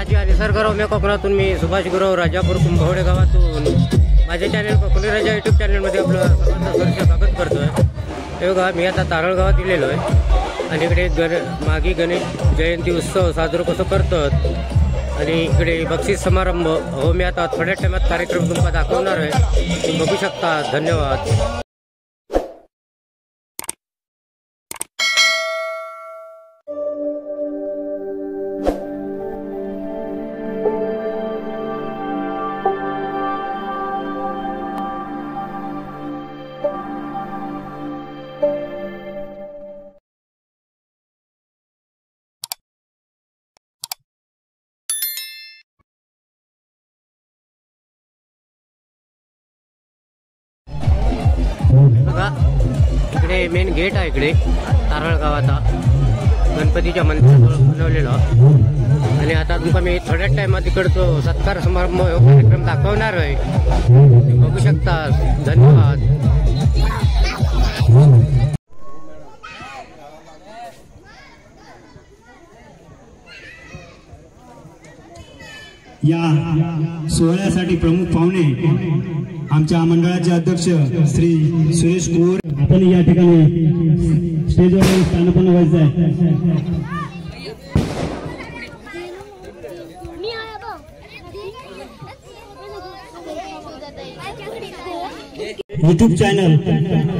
माझी आणि निसर्गरम्य कोकणातून मी सुभाष गुरव राजापूर कुंभवडे गावातून माझ्या चॅनल कोकणी राजा यूट्यूब चॅनलमध्ये आपलं सर्वांचं स्वागत करतोय। हे बघा मी आता तारळ गावात दिलेलो आहे आणि इकडे मागी गणेश जयंती उत्सव साजरा कसं करतात आणि इकडे बक्षीस समारंभ हो मी आता थोड्या टाइमात कार्यक्रम तुम्हाला दाखवणार आहे, तुम्ही बघू शकता। धन्यवाद। बघा इकडे मेन गेट आहे, इकडे तारळ गावाचा गणपतीच्या मंदिराजवळ बनवलेला आणि आता तुमका मी थोड्या टाइमात इकडचं सत्कार समारंभ कार्यक्रम दाखवणार आहे, तुम्ही बघू शकता। धन्यवाद। या सोहळ्यासाठी प्रमुख पाहुणे आमच्या मंडळाचे अध्यक्ष श्री सुरेश कुवर। आपण या ठिकाणी स्टेजवर स्थानपन्न व्हायचं आहे। यूट्यूब चॅनल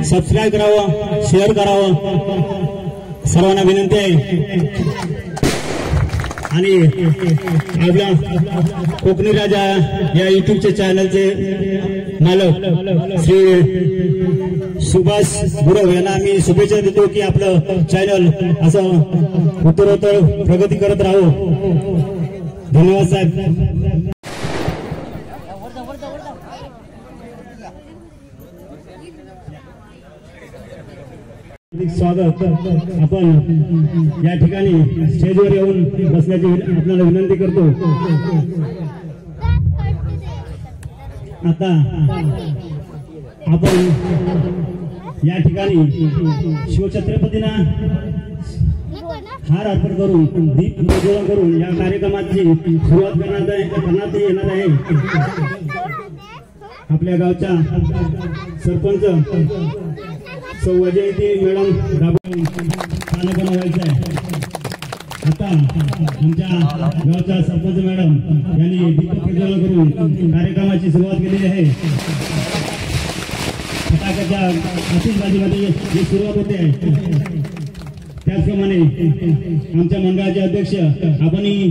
सबस्क्राईब करावं, शेअर करावं, सर्वांना विनंती आहे। आणि आपल्या कोकणी राजा या यूट्यूबचे चॅनलचे मालक श्री सुभाष गुरव यांना मी शुभेच्छा देतो की आपलं चॅनल असं उत्तरोत्तर प्रगती करत राहू। धन्यवाद साहेब। स्वागत। आपण या ठिकाणी स्टेजवर येऊन बसण्याची आपल्याला विनंती करतो। आता आपण या ठिकाणी शिवछत्रपतींना हार अर्पण करून दीप प्रज्वलन करून या कार्यक्रमाची सुरुवात करण्यात येणार आहे। आपल्या गावच्या सरपंच सौजयती मॅडम दाबून स्थानपन्न व्हायचं आहे। आता आमच्या गावच्या सरपंच मॅडम यांनी दीप प्रज्वलन करून कार्यक्रमाची सुरुवात केलेली आहे। फटाक्याच्या आतिषबाजीमध्ये जी सुरुवात होते आहे त्याचप्रमाणे आमच्या मंडळाचे अध्यक्ष आपणही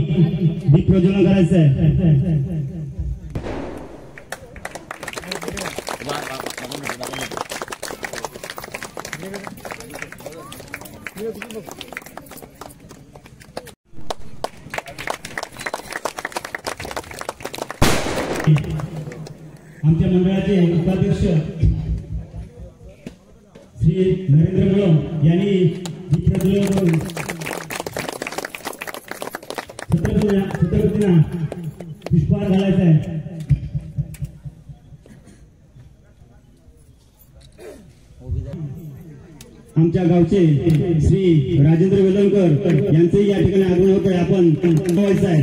दीप प्रज्वलन करायचं आहे। आमच्या मंडळाचे उपाध्यक्ष श्री नरेंद्र मळम यांनी दीप प्रज्वलन करून छत्रपतींना पुष्पहार घालायचा आहे। आमच्या गावचे श्री राजेंद्र वेलणकर यांचेही या ठिकाणी आगमन होत आहे, आपण व्हायचं आहे।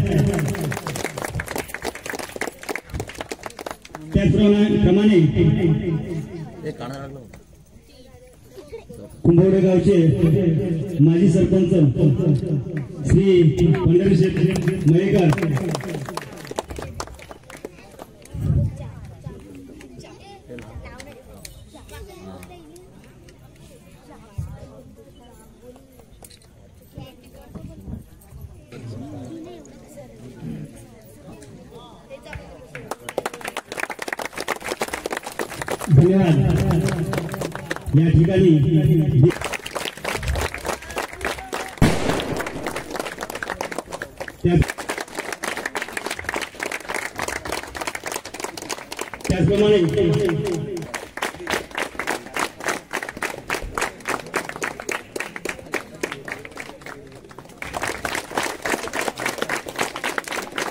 त्याचप्रमाणे कुंभवडे गावचे माजी सरपंच श्री पंढरीशेठ मयेकर धन्यवाद। या ठिकाणी त्याचप्रमाणे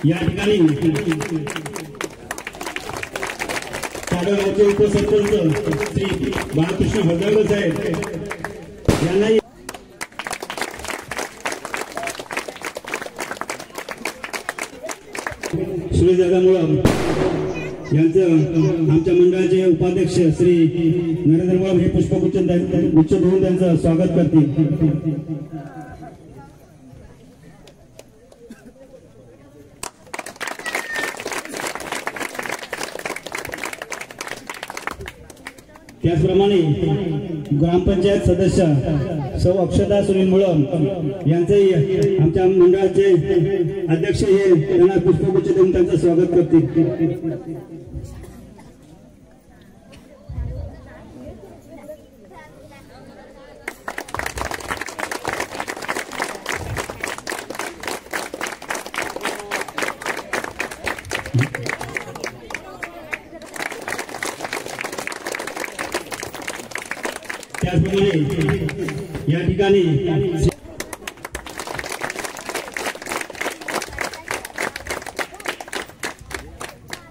या ठिकाणी साडगावचे उपसरपंच श्री बाळकृष्ण भद्रागर साहेब यांना सुरेशदादा मुळम यांचं आमच्या मंडळाचे उपाध्यक्ष श्री नरेंद्र मुळम हे पुष्पगुच्छ देऊन त्यांचं स्वागत करतील. त्याचप्रमाणे ग्रामपंचायत सदस्य सौ अक्षता सुनील मुळम यांचेही आमच्या मंडळाचे अध्यक्ष हे त्यांना पुष्पगुच्छ देऊन त्यांचं स्वागत करतील. त्याचप्रमाणे या ठिकाणी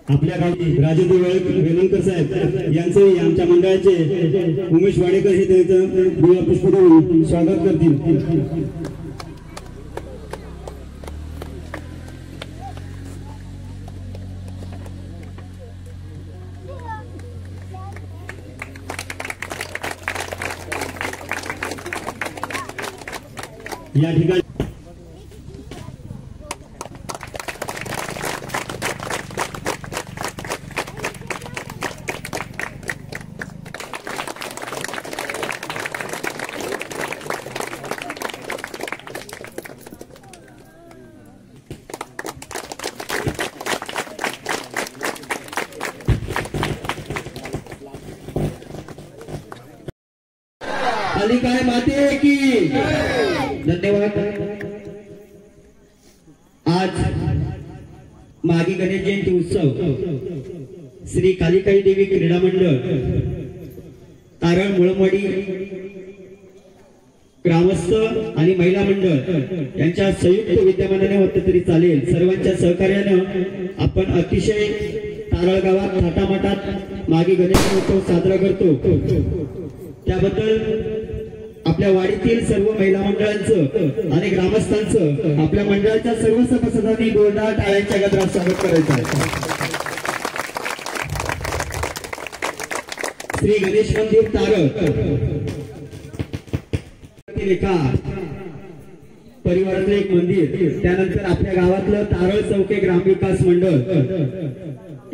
आपल्या गावी राजेंद्र वेलणकर साहेब यांचंही आमच्या मंडळाचे उमेश वाडेकर हे त्यांचं पुष्प देऊन स्वागत करतील. या ठिकाणी कालिकाई माते की धन्यवाद. आज मागी गणेश जयंती उत्सव श्री कालिकाई देवी क्रीडा मंडळ तारण मुळमवाडी ग्रामस्थ आणि महिला मंडळ यांच्या संयुक्त विद्यमानाने होतं तरी चालेल. सर्वांच्या सहकार्यानं आपण अतिशय तारळ गावात थाटामाटात मागी गणेश उत्सव साजरा करतो. त्याबद्दल आपल्या वाडीतील सर्व महिला मंडळांचं आणि ग्रामस्थांचं आपल्या मंडळाच्या सर्व सभासदांनी जोरदार टाळ्यांच्या गजरात स्वागत करायचं आहे. श्री गणेश मंदिर तारळ एका परिवारातलं एक मंदिर, त्यानंतर आपल्या गावातलं तारळ चौके ग्रामविकास मंडळ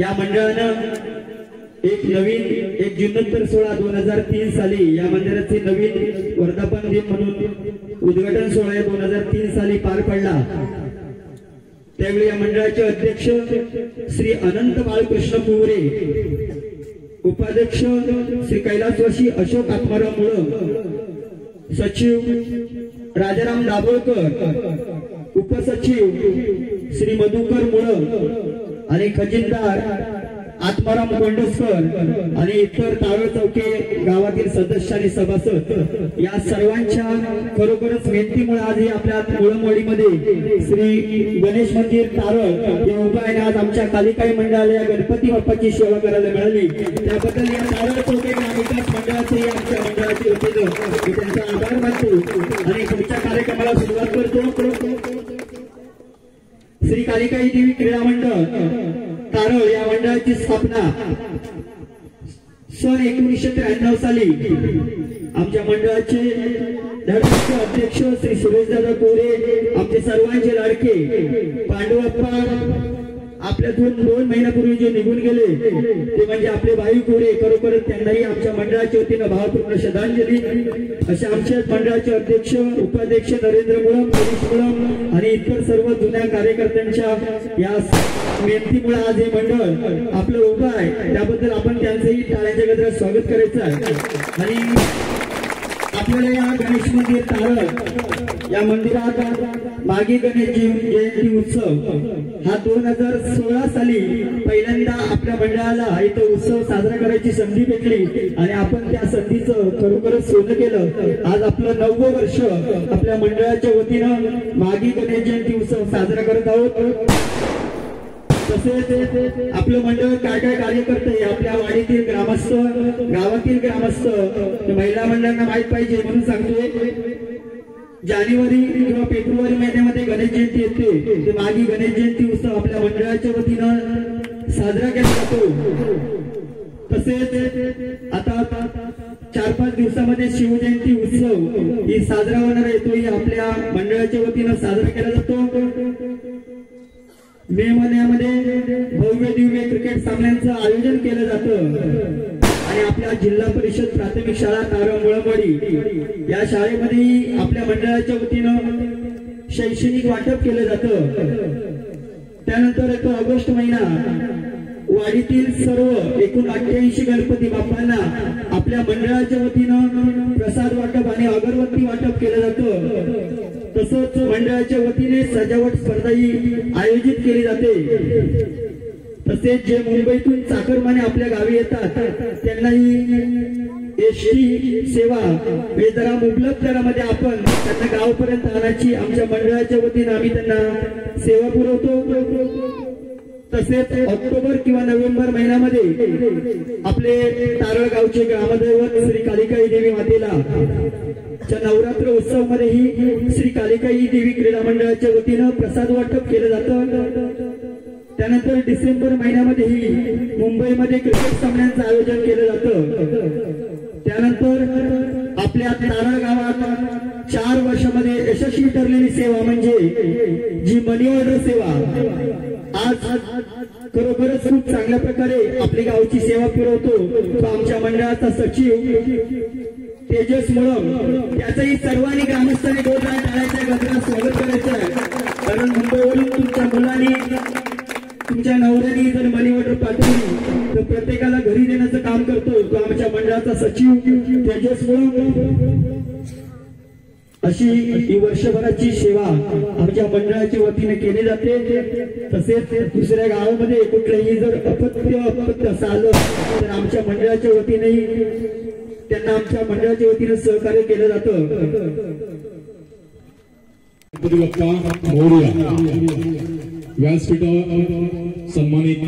या मंडळानं एक नवीन 1 जुन्नर 16/2003 साली या मंदिराचे नवीन वर्धापन दिन म्हणून उद्घाटन सोहळा 2003 साली पार पडला. त्यावेळी या मंडळाचे अध्यक्ष श्री अनंत बाळकृष्ण पुवरे, उपाध्यक्ष श्री कैलासवासी अशोक आत्माराम मुळम, सचिव राजाराम दाभोळकर, उपसचिव श्री मधुकर मुळम आणि खजिनदार आत्माराम कोंडस्कर आणि इतर तारळ चौके गावातील सदस्य आणि सभासद या सर्वांच्या खरोखरच मेहनतीमुळे आज आपल्या मुळमवाडीमध्ये श्री गणेश मंदिर तारळ हे उभं आहे. आज आमच्या कालिकाई मंडळाला गणपती बाप्पाची सेवा करायला मिळाली. त्याबद्दल या तारळ चौके ग्रामविकास मंडळाचे आमच्या मंडळाचे वतीनं मी त्यांचा आभार मानतो आणि पुढच्या कार्यक्रमाला सुरुवात करतो. श्री कालिकाई देवी क्रीडा मंडळ तारळ या मंडळाची स्थापना सन 1993 साली आमच्या मंडळाचे धडपड अध्यक्ष श्री सुरेशदादा कोरे, आमचे सर्वांचे लाडके पांडुअप्पा आपल्या 2 महिन्यापूर्वी जे निघून गेले ते म्हणजे आपले भाई कोरे, खरोखरच त्यांनाही आमच्या मंडळाच्या वतीनं भावपूर्ण श्रद्धांजली. अशा आमच्या मंडळाचे अध्यक्ष उपाध्यक्ष नरेंद्र मुळम, गिरीश मुळम आणि इतर सर्व जुन्या कार्यकर्त्यांच्या या मेहनतीमुळे आज हे मंडळ आपलं उभं आहे. त्याबद्दल आपण त्यांचंही टाळ्यांच्या गजरात स्वागत करायचं आहे. आणि आपल्याला या गणेश मंदिर तारळ या मंदिरात मागी गणेश जयंती उत्सव हा 2016 साली पहिल्यांदा आपल्या मंडळाला इथं उत्सव साजरा करायची संधी भेटली आणि आपण त्या संधीचं खरोखरच सोनं केलं. आज आपलं 9वं वर्ष आपल्या मंडळाच्या वतीनं मागी गणेश जयंती उत्सव साजरा करत आहोत. तसेच आपलं मंडळ काय काय कार्य करतंय आपल्या वाडीतील ग्रामस्थ, गावातील ग्रामस्थ, महिला मंडळांना माहित पाहिजे म्हणून सांगतोय. जानेवारी किंवा फेब्रुवारी महिन्यामध्ये गणेश जयंती येते, ते मागे गणेश जयंती उत्सव आपल्या मंडळाच्या वतीनं साजरा केला जातो. तसेच आता 4-5 दिवसामध्ये शिवजयंती उत्सव ही साजरा होणार आहे, तोही आपल्या मंडळाच्या वतीनं साजरा केला जातो. मे महिन्यामध्ये भव्य दिव्य क्रिकेट सामन्यांचं आयोजन केलं जातं आणि आपल्या जिल्हा परिषद प्राथमिक शाळा तारळ मुळंवाडी या शाळेमध्ये आपल्या मंडळाच्या वतीनं शैक्षणिक वाटप केलं जातं. त्यानंतर येतो ऑगस्ट महिना, वाडीतील सर्व एकूण 88 गणपती बाप्पांना आपल्या मंडळाच्या वतीनं प्रसाद वाटप आणि अगरबत्ती वाटप केलं जातं. तसंच मंडळाच्या वतीने सजावट स्पर्धाही आयोजित केली जाते. तसेच जे मुंबईतून चाकरमाने आपल्या गावी येतात त्यांनाही एसटी सेवा हे जरा मुबलक दरामध्ये आपण त्यांना गावापर्यंत आणायची आमच्या मंडळाच्या वतीनं आम्ही त्यांना सेवा पुरवतो. तसेच ऑक्टोबर किंवा नोव्हेंबर महिन्यामध्ये आपले तारळ गावचे ग्रामदैवत श्री कालिकाई देवी मातेला नवरात्र उत्सव मध्येही श्री कालिकाई देवी क्रीडा मंडळाच्या वतीनं प्रसाद वाटप केलं जातं. त्यानंतर डिसेंबर महिन्यामध्येही मुंबईमध्ये क्रिकेट सामन्यांचं आयोजन केलं जातं. त्यानंतर आपल्या तारळ गावात 4 वर्षामध्ये यशस्वी ठरलेली सेवा म्हणजे जी मनी ऑर्डर सेवा आज खरोखरच खूप चांगल्या प्रकारे आपली गावची सेवा पुरवतो तो आमच्या मंडळाचा सचिव तेजस मुळम. त्याचंही सर्वांनी ग्रामस्थांनी गोळा टाळायचं, गजरात स्वागत करायचं आहे. कारण मुंबईवरून तुमच्या मुलांनी तुमच्या नवऱ्याने जर मनी ऑर्डर पाठवली तर प्रत्येकाला घरी देण्याचं काम करतो तो आमच्या मंडळाचा सचिव तेजस मुळम. अशी ही वर्षभराची सेवा आमच्या मंडळाच्या वतीने केली जाते. तसेच दुसऱ्या गावामध्ये कुठलंही जर अपत्य असं आलं तर आमच्या मंडळाच्या वतीनेही त्यांना आमच्या मंडळाच्या वतीने सहकार्य केलं जातं. व्यासपीठावर सन्मानित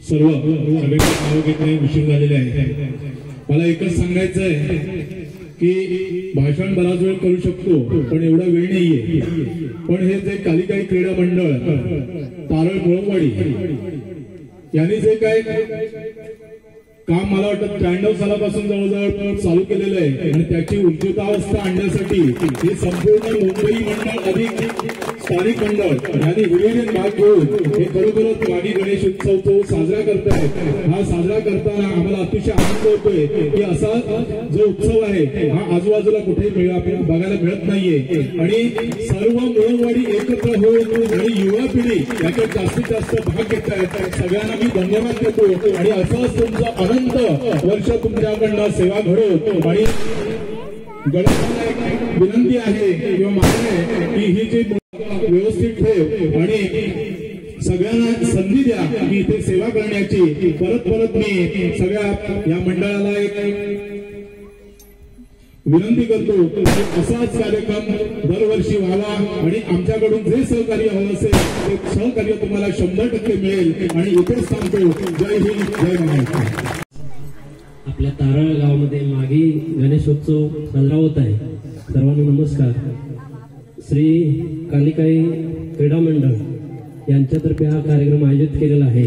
सर्व नाव घेतले उशीर झालेले आहे. मला एकच सांगायचं आहे की भाषण बराच वेळ करू शकतो पण एवढा वेळ नाहीये. पण हे जे कालिकाई क्रीडा मंडळ तारळ मुळंवाडी यांनी जे काय काम मला वाटतं 93 सालापासून जवळजवळ चालू केलेलं आहे आणि त्याची उच्चतावस्था आणण्यासाठी हे संपूर्ण मुंबई मंडळ अधिक स्थानिक मंडळ यांनी विविध भाग घेऊन हे खरोखरच मागी गणेश उत्सव तो साजरा करतायत. हा साजरा करताना आम्हाला अतिशय आनंद होतोय की असा जो उत्सव आहे हा आजूबाजूला कुठेही आपल्याला बघायला मिळत नाहीये आणि सर्व मुळंवाडी एकत्र होऊन आणि युवा पिढी याच्यात जास्तीत जास्त भाग घेत आहेत. सगळ्यांना मी धन्यवाद देतो आणि असंच तुमचं अनंत वर्ष तुमच्याकडनं सेवा घडो. आणि गणेशाला एक विनंती आहे किंवा मागणी आहे की ही जी व्यवस्थित ठेव आणि सगळ्यांना संधी द्या की इथे सेवा करण्याची. परत मी सगळ्या या मंडळाला एक विनंती करतो की असाच कार्यक्रम दरवर्षी व्हावा आणि आमच्याकडून जे सहकार्य हवं असेल ते सहकार्य तुम्हाला 100% मिळेल. आणि इथेच सांगतो जय हिंद जय महाराष्ट्र. आपल्या तारळ गावामध्ये मागे गणेशोत्सव साजरा होत आहे. सर्वांना नमस्कार. श्री कालिकाई क्रीडा मंडळ यांच्यातर्फे हा कार्यक्रम आयोजित केलेला आहे.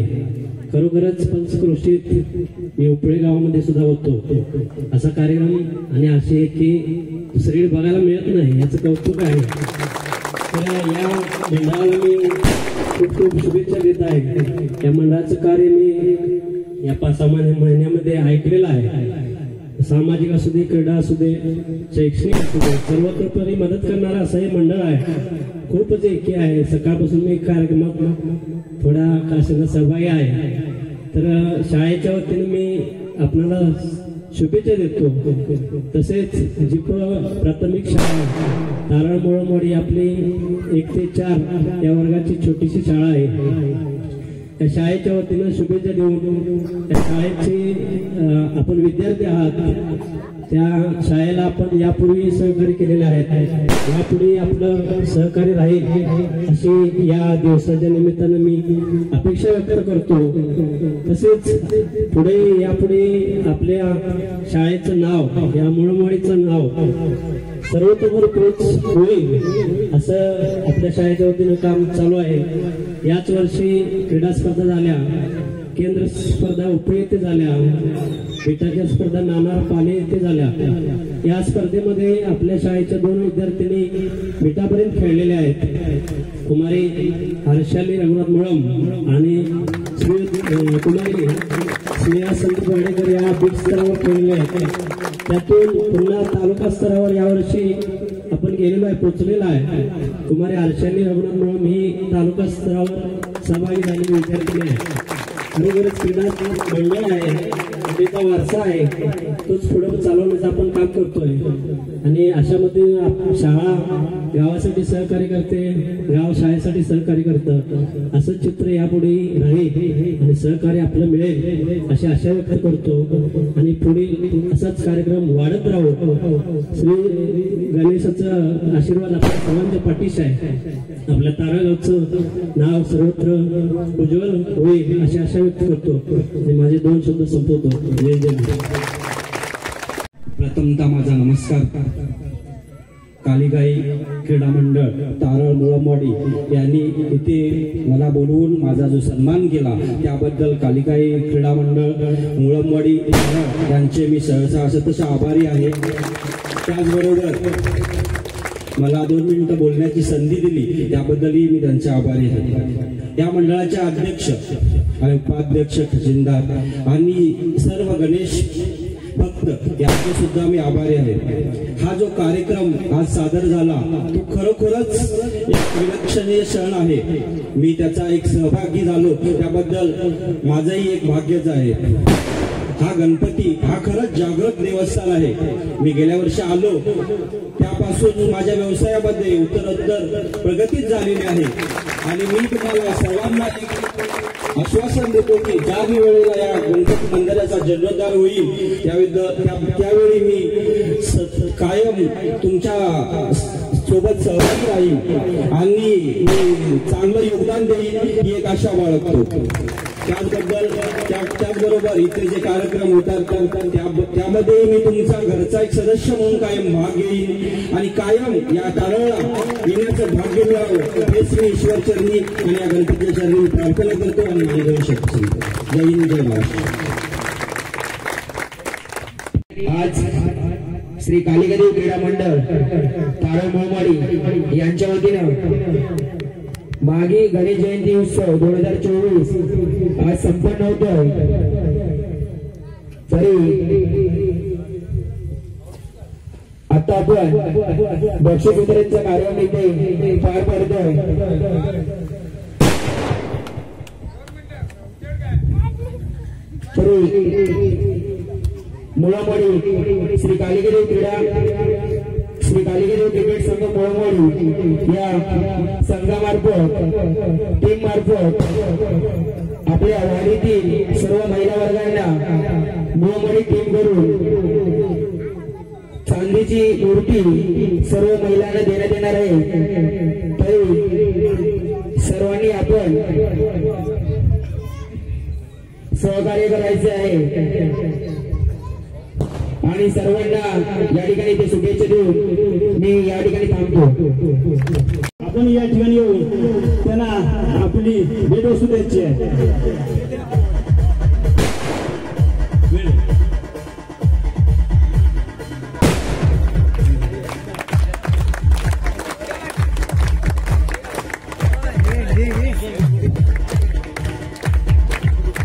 खरोखरच पंचक्रोशीत मी उपळे गावामध्ये सुद्धा होतो. असा कार्यक्रम आणि असे आहे की दुसरीकडे बघायला मिळत नाही, याचं कौतुक आहे. तर या मंडळाला मी खूप खूप शुभेच्छा देत आहे. या मंडळाचं कार्य मी या 5-6 महिन्यामध्ये ऐकलेलं आहे. सामाजिक असू दे, क्रीडा असू दे, शैक्षणिक असू दे, सर्वतोपरी मदत करणारं असं हे मंडळ आहे. खूपच एकी आहे. सकाळपासून मी कार्यक्रमात थोडा काशाला सहभागी आहे. तर शाळेच्या वतीने मी आपल्याला शुभेच्छा देतो. तसेच जी प्राथमिक शाळा तारळ मुळंवाडी आपली 1 ते 4 या वर्गाची छोटीशी शाळा आहे. त्या शाळेच्या वतीनं शुभेच्छा देऊन त्या शाळेची आपण विद्यार्थी आहात. त्या शाळेला आपण यापूर्वी सहकार्य केलेले आहेत. यापुढे आपलं सहकार्य राहील अशी या दिवसाच्या निमित्तानं मी अपेक्षा व्यक्त करतो. तसेच यापुढे आपल्या शाळेचं नाव, या मुळंवाडीचं नाव सर्वतोपरी पोच होईल असं आपल्या शाळेच्या वतीनं काम चालू आहे. याच वर्षी क्रीडा स्पर्धा झाल्या, केंद्र स्पर्धा उपळी येथे झाल्या, विटाच्या स्पर्धा नाणार पाणी येथे झाल्या. या स्पर्धेमध्ये आपल्या शाळेच्या 2 विद्यार्थिनी विटापर्यंत खेळलेल्या आहेत. कुमारी हर्षाली रघुनाथ मुळम आणि कुमारी स्नेहा संत वाडेकर या बीट स्तरावर खेळलेल्या आहेत. त्यातून पुन्हा तालुका स्तरावर यावर्षी आपण गेलेलो आहे, पोहोचलेला आहे. कुमारी हर्षाली रघुनाथ मुळम ही तालुका स्तरावर सहभागी झालेली विद्यार्थिनी आहे. खरोखरच क्रीडा मंडळ आहे, क्रीडेचा वारसा आहे, तोच पुढे चालवण्याचं आपण काम करतोय. आणि अशामध्ये शाळा गावासाठी सहकार्य करते, गाव शाळेसाठी सहकार्य करतं. असं चित्र यापुढे राहील आणि सहकार्य आपलं मिळेल अशी आशा व्यक्त करतो. आणि पुढील असाच कार्यक्रम वाढत राहू. श्री गणेशाचा आशीर्वाद आपल्या सर्वांच्या पाठीशी आहे. आपल्या तारागावचं नाव सर्वत्र उज्ज्वल होईल अशी आशा व्यक्त करतो. माझे 2 शब्द संपवतो. जय जय. प्रथमतः माझा नमस्कार. कालिकाई क्रीडा मंडळ तारळ मुळमवाडी यांनी इथे मला बोलवून माझा जो सन्मान केला त्याबद्दल कालिकाई क्रीडा मंडळ मुळमवाडी यांचे मी सहसा तसे आभारी आहे. त्याचबरोबर मला 2 मिनिटं बोलण्याची संधी दिली त्याबद्दलही मी त्यांचे आभारी आहे. या मंडळाचे अध्यक्ष आणि उपाध्यक्ष खजिनदार आणि सर्व गणेश भक्त यांचे सुद्धा मी आभारी आहे. हा जो कार्यक्रम आज सादर झाला तो खरोखरच एक विलक्षणीय क्षण आहे. मी त्याचा एक सहभागी झालो त्याबद्दल माझंही एक भाग्यच आहे. हा गणपती हा खरंच जागृत देवस्थान आहे. मी गेल्या वर्षी आलो त्यापासून माझ्या व्यवसायामध्ये उत्तरोत्तर प्रगतीच झालेली आहे. आणि मी तुम्हाला सर्वांना एक आश्वासन देतो की ज्या वेळेला या गणपती मंदिराचा जीर्णोद्धार होईल त्यावेळी मी कायम तुमच्या सोबत सहभागी राहील आणि चांगलं योगदान देईल ही एक आशा बाळगतो. त्याचबरोबर इथे जे कार्यक्रम होतात त्यामध्ये मी तुमचा घरचा एक सदस्य म्हणून कायम भाग घेईन आणि कायम या तारळला येण्याचं भाग्य मिळावं हेच मी ईश्वर चरणी आणि या गणपतीच्या चरणी प्रार्थना करतो आणि माझे देऊ शकतो. जय हिंद, जय महाराष्ट्र. आज श्री कालिकादेवी क्रीडा मंडळ तारळ मुळमवाडी यांच्या वतीनं मागी गणेश जयंती उत्सव 2024 आज संपन्न होतोय. तरी आता आपण बक्षीस वितरणचा कार्यक्रम इथे पार पडतोय. तरी मुळमवाडी श्री कालिकादेवी क्रिकेट संघ मुळमवाडी या संघामार्फत टीम मार्फत आपल्या वाडीतील सर्व महिला वर्गांना मुळमवाडी टीम करून चांदीची मूर्ती सर्व महिलांना देण्यात येणार आहे. तरी सर्वांनी आपण सहकार्य करायचे आहे आणि सर्वांना या ठिकाणी ते शुभेच्छा देऊन मी या ठिकाणी थांबतो. आपण या ठिकाणी येऊन त्यांना आपली भेट वस्तू द्यायची आहे.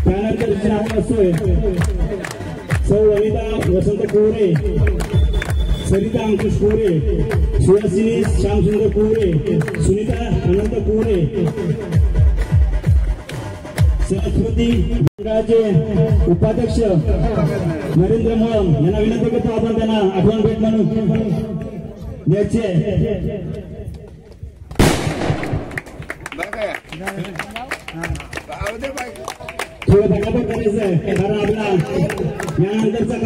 त्यानंतर विचार असतोय सौ वनिता वसंत कोरे, सरिता अंकुश कोरे, सुहासिनी श्यामसुंदर कोरे, सुनीता अनंत कोरे, सरस्वती मंडळाचे उपाध्यक्ष नरेंद्र मुळम यांना विनंती करतो आपण त्यांना आठवण भेट म्हणून द्यायची आहे. थोडं पटापट करायचं आहे कारण आपला यानंतरचा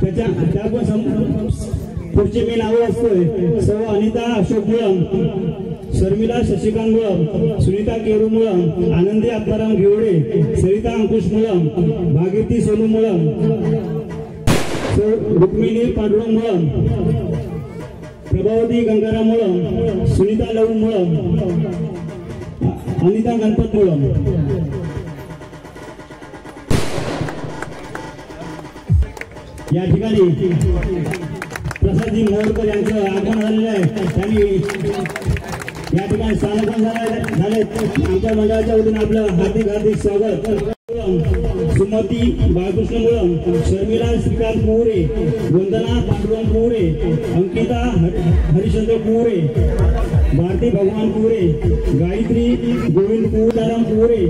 त्याच्या पुढचे मी नावं असतोय सौ अनिता अशोक मुळम, शर्मिला शशिकांत मुळम, सुनीता केरू मुळम, आनंदी आत्माराम घेवडे, सरिता अंकुश मुळम, भागीरथी सोनू मुळम, रुक्मिणी पांडुरंग मुळम, प्रभावती गंगाराम मुळम, सुनीता लहू मुळम, अनिता गणपत मुळम. या ठिकाणी प्रसादजी मोरकर यांचं आगमन झालेलं आहे. त्यांनी या ठिकाणी स्थानपण झाले. आमच्या मंडळाच्या वतीने आपलं हार्दिक हार्दिक स्वागत. सुमती बाळकृष्ण मुळम, शर्मिला श्रीकांत कुवरे, वंदना पांडुरंग कुवरे, अंकिता हरिश्चंद्र कुवरे, भारती भगवान कुवरे, गायत्री गोविंद कुवराम कुवरे,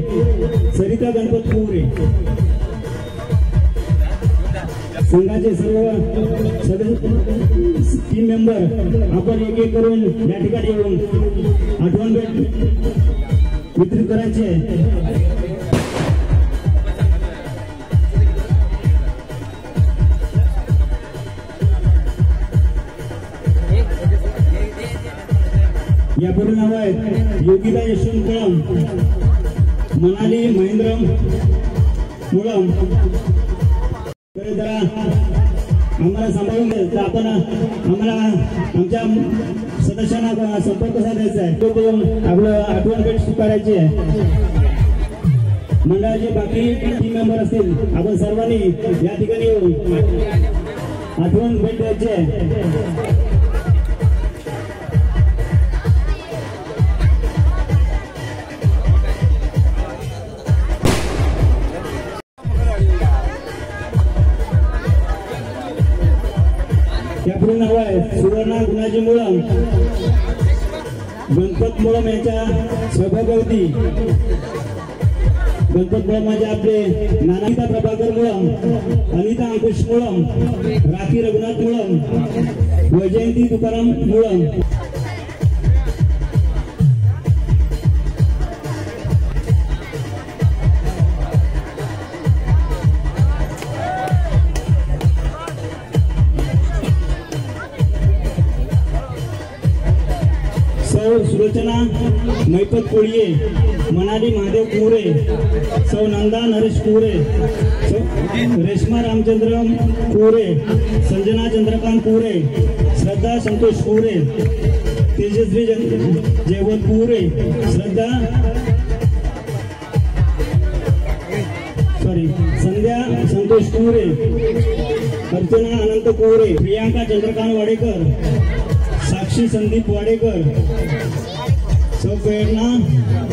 सरिता गणपत कुवरे. संघाचे सर्व सदस्य टीम मेंबर आपण एक एक करून या ठिकाणी येऊन आठवण भेट वितरित करायचे. या पूर्ण नाव आहेत योगिता यशवंत मुळम, मनाली महेंद्र मुळम. जरा आम्हाला सांभाळून द्यायचं. आपण आम्हाला आमच्या सदस्यांना संपर्क साधायचा आहे. तो आपलं आठवण भेट स्वीकारायची आहे. मंडळाचे बाकी टीम मेंबर असतील आपण सर्वांनी या ठिकाणी येऊन आठवण भेट द्यायची आहे. यापुढे नाव आहे सुवर्णा गुणाजी मुळम, गणपत मुळम यांच्या सभागवती. गणपत मुळम म्हणजे आपले नानानिता प्रभाकर मुळम, अनिता अंकुश मुळम, राखी रघुनाथ मुळम, वैजयंती तुकाराम मुळम. सुलोचना मैपत कोळिये, मनाली महादेव कुवरे, सौ नंदा नरेश कुवरे, रेश्मा रामचंद्र कुवरे, संजना चंद्रकांत कुवरे, श्रद्धा संतोष कुवरे, तेजस्वी जयवंत कुवरे, संध्या संतोष कुवरे, अर्चना अनंत कुवरे, प्रियांका चंद्रकांत वाडेकर, साक्षी संदीप वाडेकर, सौ प्रेरणा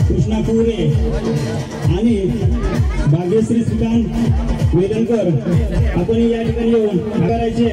कृष्णा कुवरे आणि भाग्यश्री श्रीकांत वेदनकर. आपण या ठिकाणी येऊन करायचे.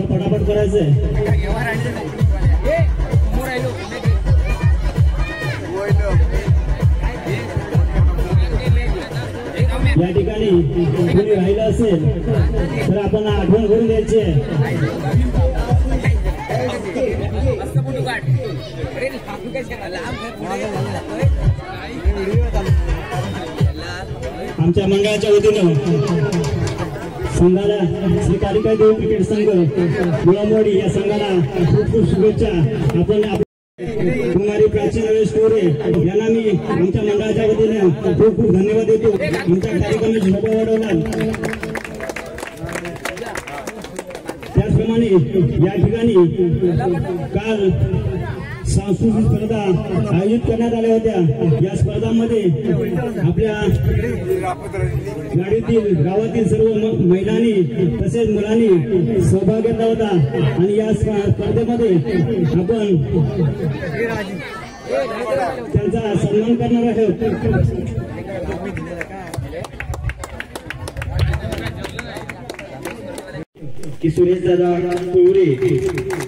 पटापट करायचंय. या ठिकाणी कोणी राहिलं असेल तर आपण आठवण करून द्यायची आहे. आमच्या मंडळाच्या वतीनं संघाला श्री कालिकाई देव क्रिकेट संघ मुळमवाडी या संघाला खूप खूप शुभेच्छा. आपण कुमारी प्राची नरेश कोरे यांना मी आमच्या मंडळाच्या वतीने खूप खूप धन्यवाद देतो. आमच्या कार्यक्रमाची शोभा वाढवला. त्याचप्रमाणे या ठिकाणी काल सांस्कृतिक स्पर्धा आयोजित करण्यात आल्या होत्या। या स्पर्धांमध्ये आपल्या गाडीतील गावातील सर्व महिलांनी तसेच मुलांनी सहभाग घेतला होता आणि या स्पर्धेमध्ये आपण त्यांचा सन्मान करणार आहोत। की सुरेश दादा कोवरे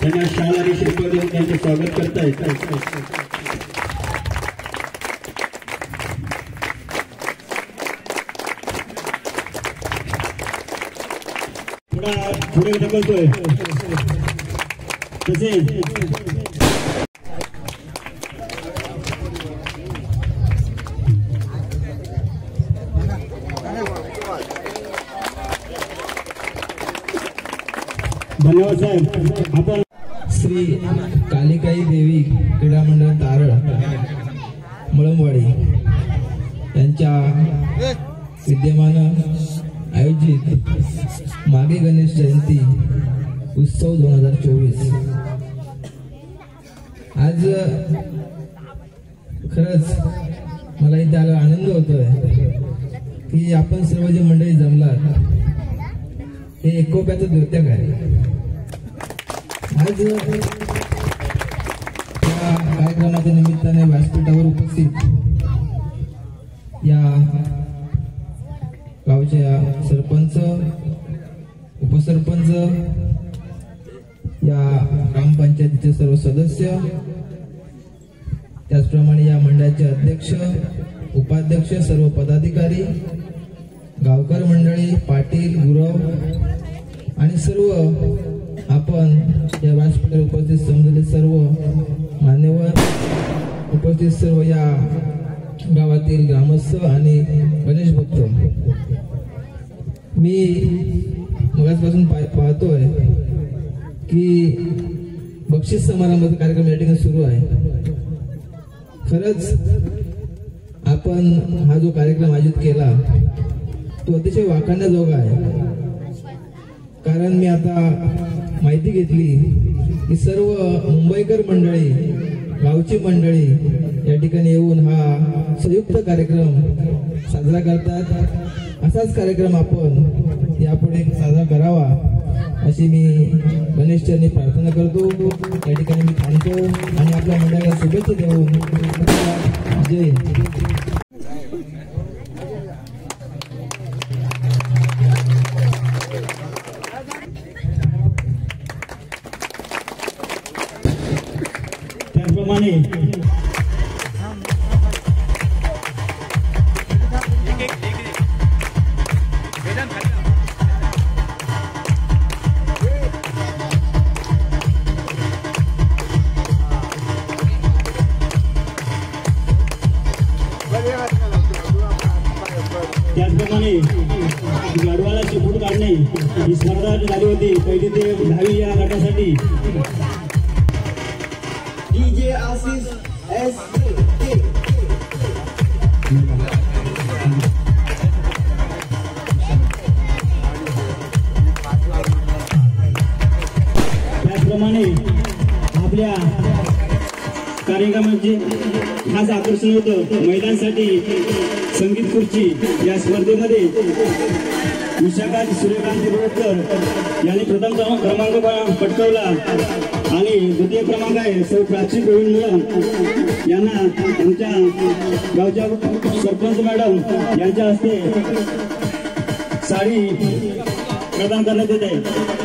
त्यांना शाल आणि श्रीफळ देऊन त्यांचे स्वागत करतायत। पुढे ढकलतोय तसेच धन्यवाद साहेब। आपण श्री कालिकाई देवी क्रीडा मंडळ तारळ मळंबवाडी यांच्या विद्यमान आयोजित मागे गणेश जयंती उत्सव 2024 आज खरंच मला इथे आला आनंद होतोय की आपण सर्व जे मंडळी जमलात हे एकोप्याचं द्योतक आहे। आज या कार्यक्रमाच्या निमित्ताने व्यासपीठावर उपस्थित या गावच्या सरपंच उपसरपंच या ग्रामपंचायतीचे सर्व सदस्य त्याचप्रमाणे या मंडळाचे अध्यक्ष उपाध्यक्ष सर्व पदाधिकारी गावकर मंडळी पाटील गुरव आणि सर्व आपण या व्यासपीठावर उपस्थित समजलेले सर्व मान्यवर उपस्थित सर्व या गावातील ग्रामस्थ आणि गणेश भक्त मी मगाचपासून पाहतोय की बक्षीस समारंभाचा कार्यक्रम या ठिकाणी सुरू आहे। खरंच आपण हा जो कार्यक्रम आयोजित केला तो अतिशय वाखाणण्याजोगा आहे। कारण मी आता माहिती घेतली की सर्व मुंबईकर मंडळी गावची मंडळी या ठिकाणी येऊन हा संयुक्त कार्यक्रम साजरा करतात। असाच कार्यक्रम आपण यापुढे साजरा करावा अशी मी गणेश चरणी प्रार्थना करतो। या ठिकाणी मी थांबतो आणि आपल्या मंडळाला शुभेच्छा देऊन जय हिंद। त्याचप्रमाणे गाडवाला चिपूट काढणे ही स्पर्धा झाली होती 1ली ते 10वी या गटासाठी। DJ आशिष SK त्याचप्रमाणे आपल्या कार्यक्रमाचे खास आकर्षण होतं महिलांसाठी संगीत खुर्ची। या स्पर्धेमध्ये विशाखा सूर्यकांती बोरकर यांनी प्रथम क्रमांक पटकावला आणि द्वितीय क्रमांक आहे सौ प्राची प्रवीण मुलं यांना आमच्या गावच्या सरपंच मॅडम यांच्या हस्ते साडी प्रदान करण्यात येत आहे।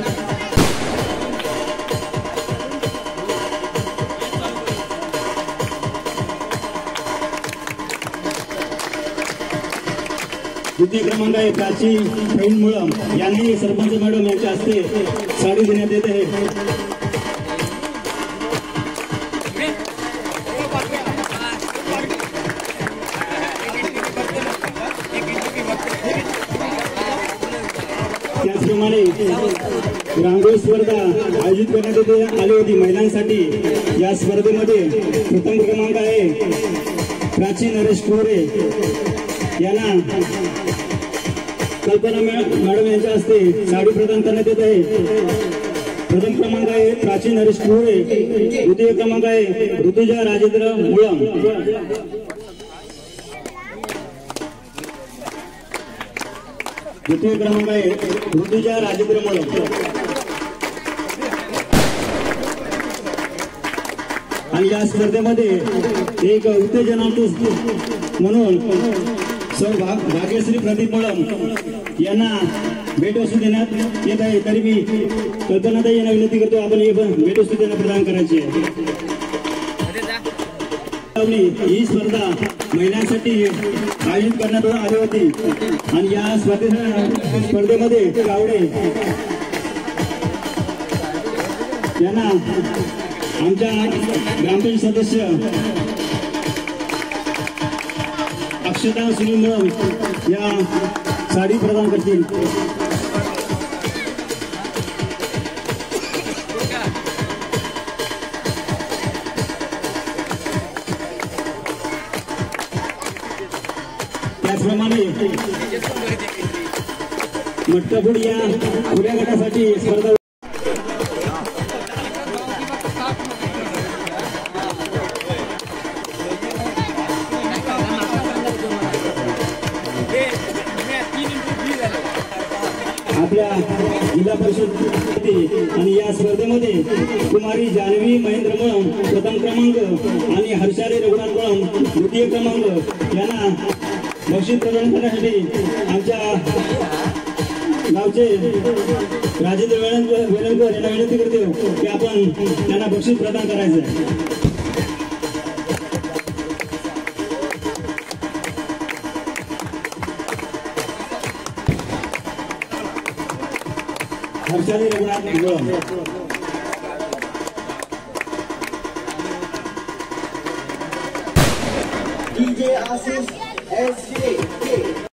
द्वितीय क्रमांक आहे प्राची प्रवीण मुळम यांनी सरपंच मॅडम यांच्या हस्ते साडी देण्यात येत आहे। त्याचप्रमाणे रांगोळी स्पर्धा आयोजित करण्यात आली होती महिलांसाठी। या स्पर्धेमध्ये प्रथम क्रमांक आहे प्राची नरेश कोरे यांना कल्पना मॅडम यांच्या हस्ते साडी प्रदान करण्यात येत आहे। प्रथम क्रमांक आहे प्राचीन हरीश कुळे, द्वितीय क्रमांक आहे ऋतुजा राजेंद्र मुळम, द्वितीय क्रमांक आहे ऋतुजा राजेंद्र मुळम. आणि या स्पर्धेमध्ये एक उत्तेजनात्मक म्हणून भाग्यश्री प्रदीप मळम यांना भेटवस्तू देण्यात येत आहे. तरी मी कल्पनाताई यांना विनंती करतो आपण ही भेटवस्तू त्यांना प्रदान करायची आहे. ही स्पर्धा महिलांसाठी आयोजित करण्यात आली होती आणि या स्पर्धेमध्ये गावडे यांना आमच्या ग्रामपंचायत सदस्य अक्षता सुनील मळम या साडी प्रदान करतील. त्याचप्रमाणे मटकापूर या खुल्या गटासाठी स्पर्धा आपल्या जिल्हा परिषद आणि या स्पर्धेमध्ये कुमारी जान्हवी महेंद्र मळम प्रथम क्रमांक आणि हर्षाली रघुनाथ मळम द्वितीय क्रमांक यांना बक्षीस प्रदान करण्यासाठी आमच्या गावचे राजेंद्र वेळणकर यांना विनंती करते की आपण त्यांना बक्षीस प्रदान करायचं आहे. Harshali Raghunath मळम. DJ Ashish SK.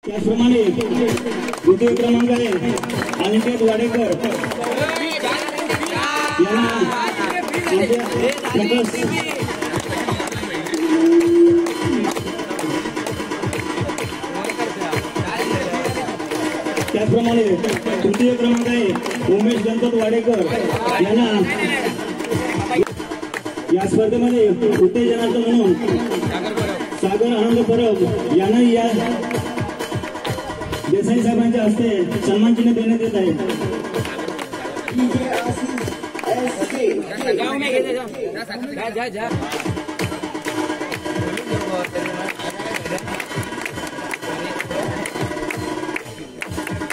त्याचप्रमाणे द्वितीय क्रमांक आहे अनिकेत वाडेकर यांना त्याचप्रमाणे तृतीय क्रमांक आहे उमेश गणपत वाडेकर यांना या स्पर्धेमध्ये उत्तेजनार्थ म्हणून सागर आनंद परब यांना या देसाई साहेबांच्या हस्ते सन्मान चिन्ह देण्यात येत आहे. DJ Ashish SK.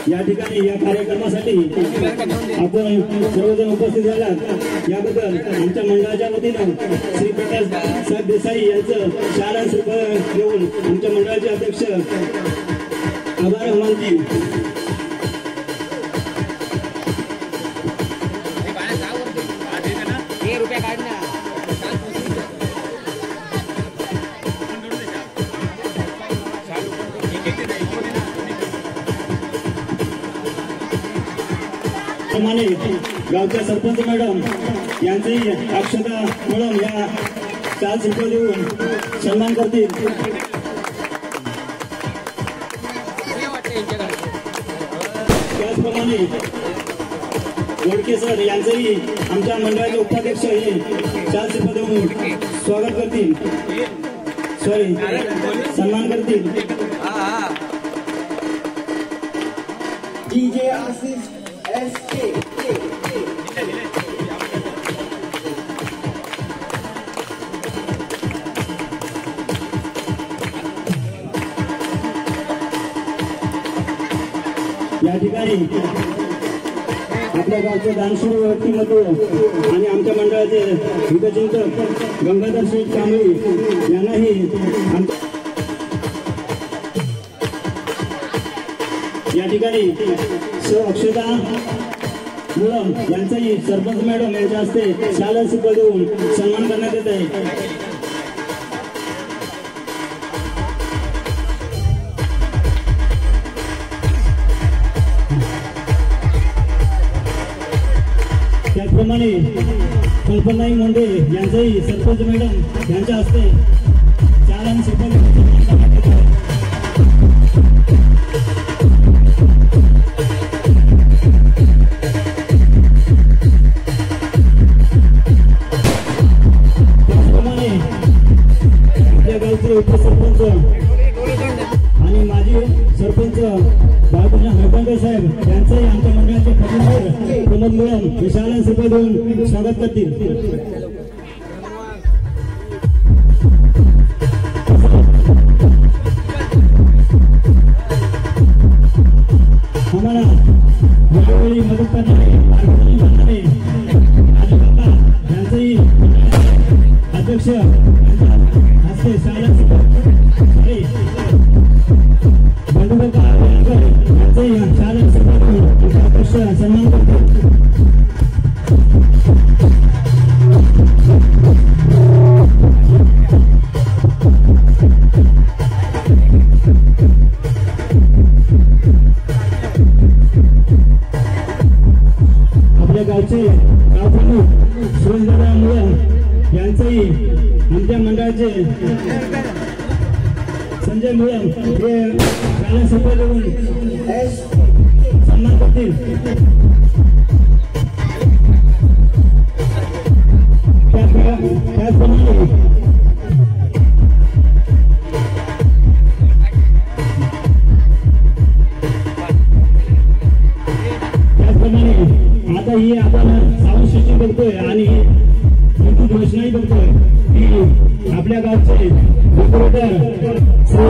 या ठिकाणी या कार्यक्रमासाठी आपण सर्वजण उपस्थित झालात याबद्दल आमच्या मंडळाच्या वतीनं श्री प्रकाश साहेब देसाई यांचं शाळा रुपये देऊन आमच्या मंडळाचे अध्यक्ष आभार मानतील. प्रमाणे गावच्या सरपंच मॅडम यांचेही अक्षता मॅडम या 4 रुपये देऊन सन्मान करतील. त्याचप्रमाणे वडके सर यांचेही आमच्या मंडळाचे उपाध्यक्ष हे 4 रुपये देऊन स्वागत करतील, सन्मान करतील. DJ Ashish SK. या ठिकाणी आपल्या गावचे दानशूर व्यक्तिमत्व आणि आमच्या मंडळाचे हितचिंतक गंगाधर शेठ कांबळी यांनाही या ठिकाणी अक्षता मुळम यांचाही सरपंच मॅडम यांच्या हस्ते शाला सुपे देऊन सन्मान करण्यात येत आहे. त्याचप्रमाणे कल्पनाई मुंडे यांचाही सरपंच मॅडम यांच्या हस्ते शाला सुपे देऊन सन्मान करण्यात येत आहे. साहेब यांचंही आमच्या मंडळाचे खजिनदार प्रमोद मुळम विशाल रुपये देऊन स्वागत करतील. आम्हाला वेळोवेळी मदत करणारे यांचंही अध्यक्ष हस्ते बंधुका यांचंही अध्यक्ष सन्मान करतो. आपल्या गावचे गाव प्रमुख सुरेशदादा मुळम यांचंही आमच्या मंडळाचे संजय मुळम हे शाळा सफल देऊन सन्मान करतील. त्याचप्रमाणे आता ही आपण साऊंड सिस्टीम बघतोय आणि घोषणाही बघतोय की आपल्या गावचे डेकोरेटर श्री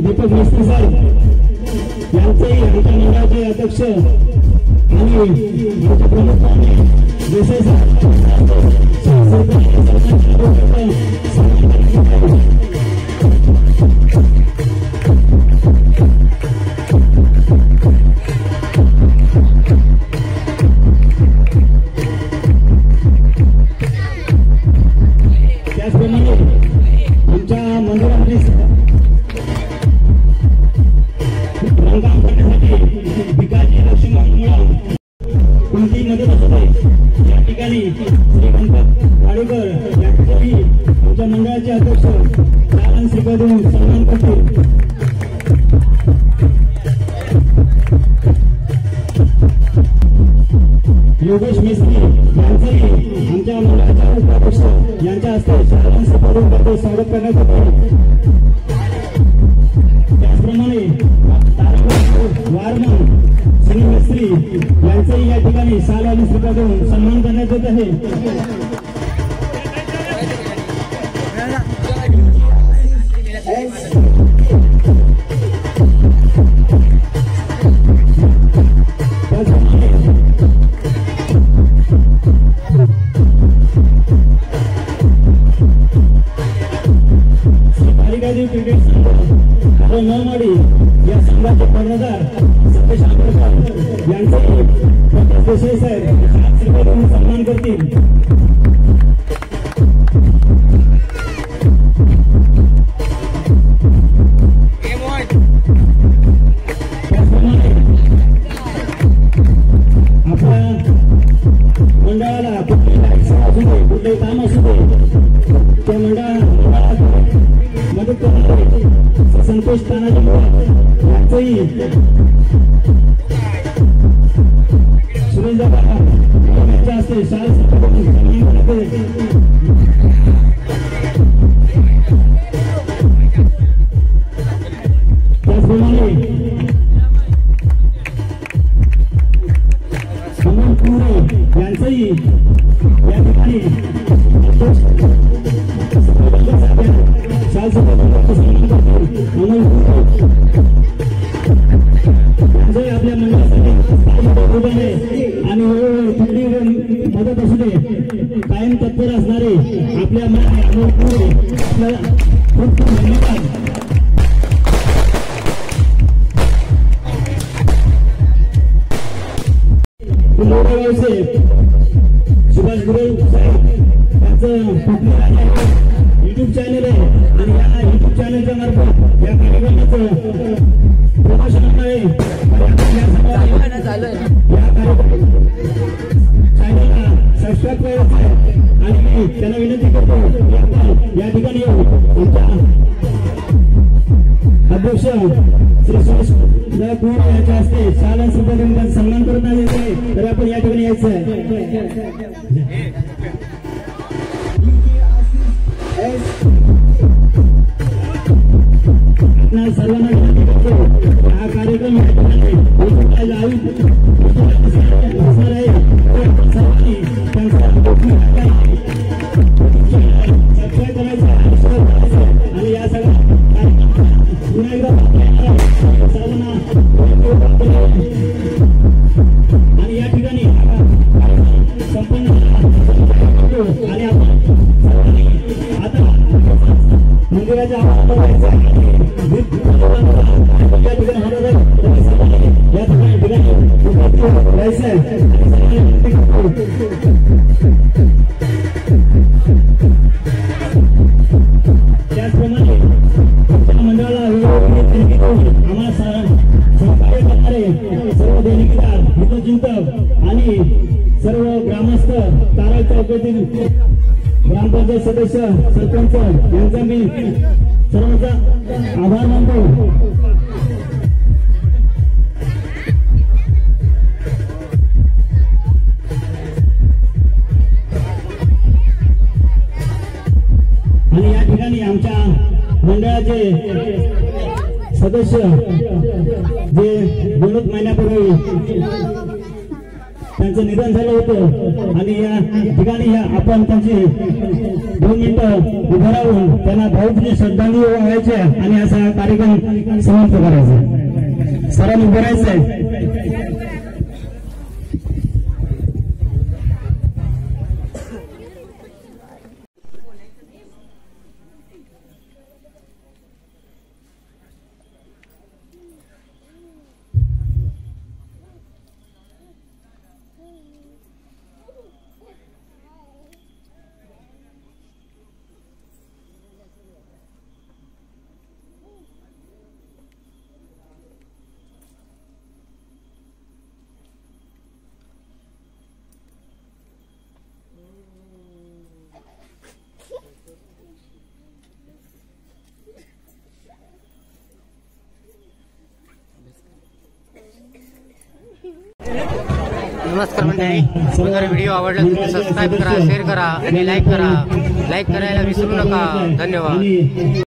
दीपक मिस्त्री साहेब यांचेही आमच्या मंडळाचे अध्यक्ष आणि आमचे प्रमुख देसाई त्याचप्रमाणे आमच्या मंदिरामध्ये रंगकाम करण्यासाठी भिकाजी लक्ष्मण मुळम कोणतीही मदत असते या ठिकाणी श्री गणपत वाडेकर यांच्याही आमच्या मंडळाचे अध्यक्ष लालन श्रीपद देऊन सन्मान करतील. योगेश मिस्त्री यांचंही आमच्या मंडळाच्या उपाध्यक्ष यांच्या हस्ते लालन श्रीपद देऊन स्वागत करण्यात येते. त्याचप्रमाणे वारमन श्री मिस्त्री यांचंही या ठिकाणी साल आणि श्रीपद देऊन सन्मान करण्यात येत आहे. क्रिकेट संघ नवमाडी या संघाचे कर्णधार सतीश आंबेडकर यांचे देसाई साहेब सन्मान करतील. आपल्या मंडळाला कुठली लाईट असू दे कुठलंही काम असू दे त्या मंडळाला मदत करणारे संतोष तानाजी यांचंही सुरेशदादा यांच्या हस्ते त्याचप्रमाणे अमोल कुरे यांचंही या ठिकाणी आपल्या मंडळासाठी आणि कुठली मदत असू दे कायम तत्पर असणारे आपल्या आपल्याला खूप खूप धन्यवाद. सुभाष गुरु साहेब यांचं युट्यूब चॅनल आहे आणि या युट्यूब चॅनलच्या मार्फत या कार्यक्रमाचं प्रमोशन आहे. या चॅनलला सबस्क्राईब करायचं आहे आणि मी त्यांना विनंती करतो या ठिकाणी आमच्या अध्यक्ष श्री सुरेश कुमार यांच्या हस्ते शाला संपादकांचा सन्मान करत आले तर आपण या ठिकाणी यायचं आहे. सर्वांना विनंती करतो हा कार्यक्रम असणार आहे. सर्वांनी त्यांचा सबस्क्राईब करायचा आणि या सगळ्या पुन्हा एकदा सर्वांना आणि या ठिकाणी संपन्न आणि आता मंदिराच्या या ठिकाणी त्याचप्रमाणे मंडळाला आम्हाला सहकार्य करणारे सर्व देणगीदार हितचिंतक आणि सर्व ग्रामस्थ तारळ चौकातील ग्रामपंचायत सदस्य सरपंच यांचा मी सर्वांचा आभार मानतो. आणि या ठिकाणी आमच्या मंडळाचे सदस्य जे 2 महिन्यापूर्वी त्यांचं निधन झालं होतं आणि या ठिकाणी आपण त्यांची 2 मिनिटं उभं राहून त्यांना भावपूर्ण श्रद्धांजली वाहायची आणि असा कार्यक्रम समाप्त करायचा. सर्वांनी उभं राहायचं आहे. नमस्कार मंडळी, जर व्हिडिओ आवडला तर सबस्क्राईब करा, शेअर करा आणि लाईक करा. लाईक करायला विसरू नका. धन्यवाद.